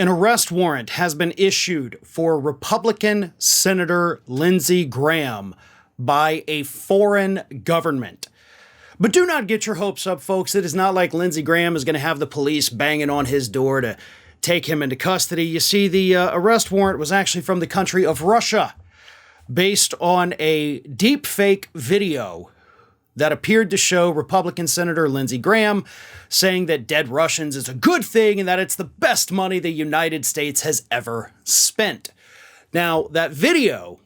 An arrest warrant has been issued for Republican Senator Lindsey Graham by a foreign government. But do not get your hopes up, folks. It is not like Lindsey Graham is going to have the police banging on his door to take him into custody. You see, the arrest warrant was actually from the country of Russia, based on a deep fake video that appeared to show Republican Senator Lindsey Graham saying that dead Russians is a good thing and that it's the best money the United States has ever spent. Now, that video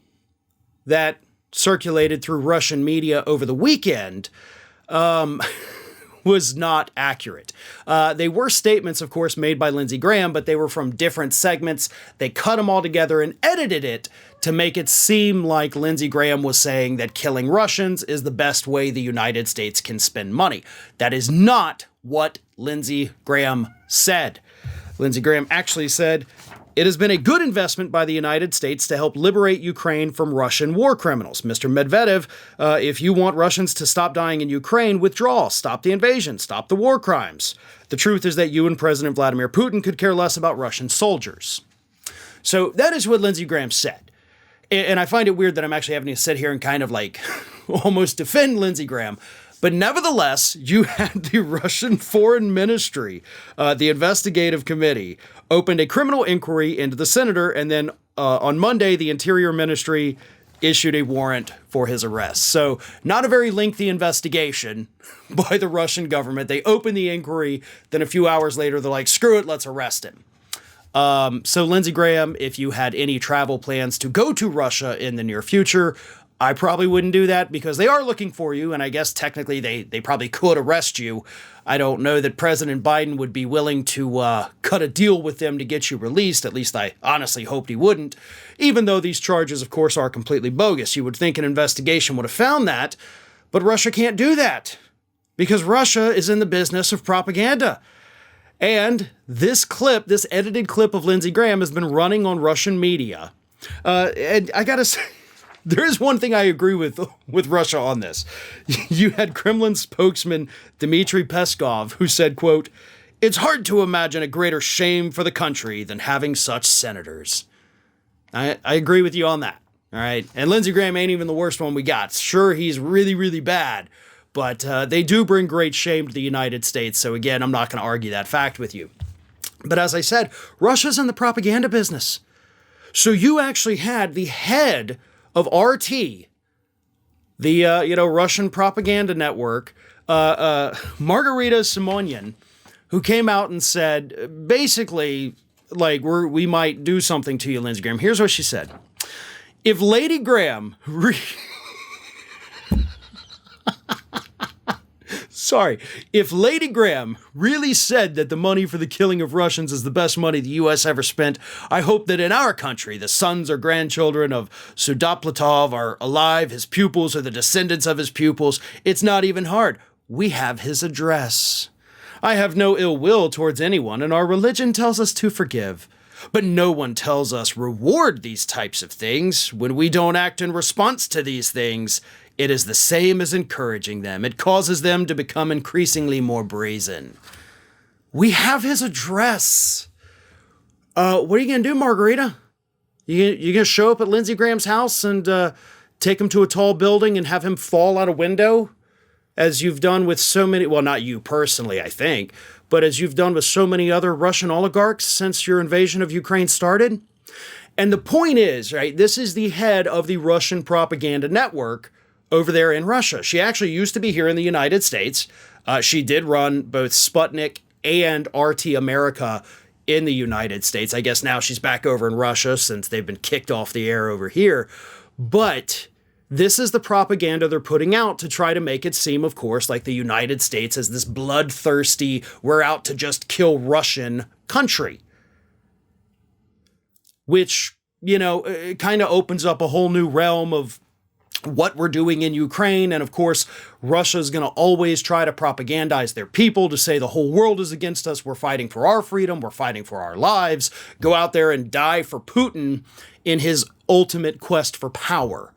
that circulated through Russian media over the weekend was not accurate. They were statements, of course, made by Lindsey Graham, but they were from different segments. They cut them all together and edited it to make it seem like Lindsey Graham was saying that killing Russians is the best way the United States can spend money. That is not what Lindsey Graham said. Lindsey Graham actually said, "It has been a good investment by the United States to help liberate Ukraine from Russian war criminals. Mr. Medvedev, if you want Russians to stop dying in Ukraine, withdraw, stop the invasion, stop the war crimes. The truth is that you and President Vladimir Putin could care less about Russian soldiers." So that is what Lindsey Graham said. And I find it weird that I'm actually having to sit here and kind of like almost defend Lindsey Graham. But nevertheless, you had the Russian Foreign Ministry, the investigative committee, opened a criminal inquiry into the senator, and then on Monday, the Interior Ministry issued a warrant for his arrest. So not a very lengthy investigation by the Russian government. They opened the inquiry, then a few hours later, they're like, screw it, let's arrest him. So Lindsey Graham, if you had any travel plans to go to Russia in the near future, I probably wouldn't do that because they are looking for you, and I guess technically they probably could arrest you. I don't know that President Biden would be willing to cut a deal with them to get you released. At least I honestly hoped he wouldn't, even though these charges, of course, are completely bogus. You would think an investigation would have found that, but Russia can't do that because Russia is in the business of propaganda. And this clip, this edited clip of Lindsey Graham has been running on Russian media. And I gotta say, there is one thing I agree with Russia on this. You had Kremlin spokesman Dmitry Peskov who said, quote, "It's hard to imagine a greater shame for the country than having such senators." I agree with you on that. All right. And Lindsey Graham ain't even the worst one we got. Sure, he's really, really bad, but they do bring great shame to the United States. So again, I'm not going to argue that fact with you. But as I said, Russia's in the propaganda business. So you actually had the head of RT, the Russian propaganda network, Margarita Simonyan, who came out and said, basically, like, we might do something to you, Lindsey Graham. Here's what she said. If Lady Graham... If Lady Graham really said that the money for the killing of Russians is the best money the U.S. ever spent, I hope that in our country, the sons or grandchildren of Sudoplatov are alive, his pupils are the descendants of his pupils. It's not even hard. We have his address. I have no ill will towards anyone, and our religion tells us to forgive. But no one tells us reward these types of things. When we don't act in response to these things, it is the same as encouraging them. It causes them to become increasingly more brazen. We have his address. What are you going to do, Margarita? You going to show up at Lindsey Graham's house and take him to a tall building and have him fall out a window? As you've done with so many, well, not you personally, I think, but as you've done with so many other Russian oligarchs since your invasion of Ukraine started? And the point is, right, this is the head of the Russian propaganda network over there in Russia. She actually used to be here in the United States. She did run both Sputnik and RT America in the United States. I guess now she's back over in Russia since they've been kicked off the air over here. But this is the propaganda they're putting out to try to make it seem, of course, like the United States is this bloodthirsty, we're out to just kill Russian country. Which, it kind of opens up a whole new realm of what we're doing in Ukraine. And of course, Russia's going to always try to propagandize their people to say the whole world is against us. We're fighting for our freedom. We're fighting for our lives. Go out there and die for Putin in his ultimate quest for power.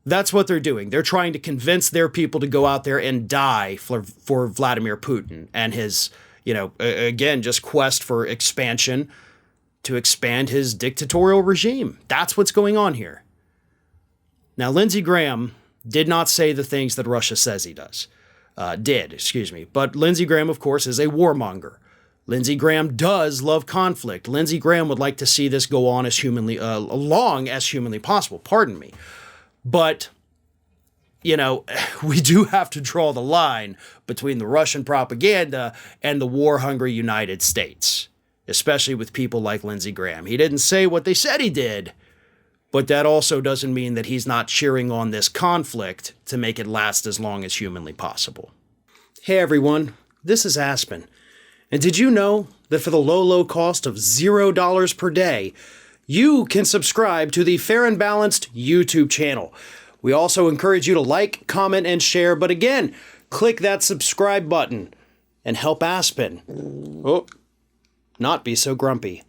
That's what they're doing. They're trying to convince their people to go out there and die for Vladimir Putin and his, again, just quest for expansion to expand his dictatorial regime. That's what's going on here. Now, Lindsey Graham did not say the things that Russia says he does. But Lindsey Graham, of course, is a warmonger. Lindsey Graham does love conflict. Lindsey Graham would like to see this go on as long as humanly possible. Pardon me. But, we do have to draw the line between the Russian propaganda and the war-hungry United States, especially with people like Lindsey Graham. He didn't say what they said he did, but that also doesn't mean that he's not cheering on this conflict to make it last as long as humanly possible. Hey everyone, this is Aspen. And did you know that for the low cost of $0 per day, you can subscribe to the Fair and Balanced YouTube channel? We also encourage you to like, comment, and share, but again, click that subscribe button and help Aspen not be so grumpy.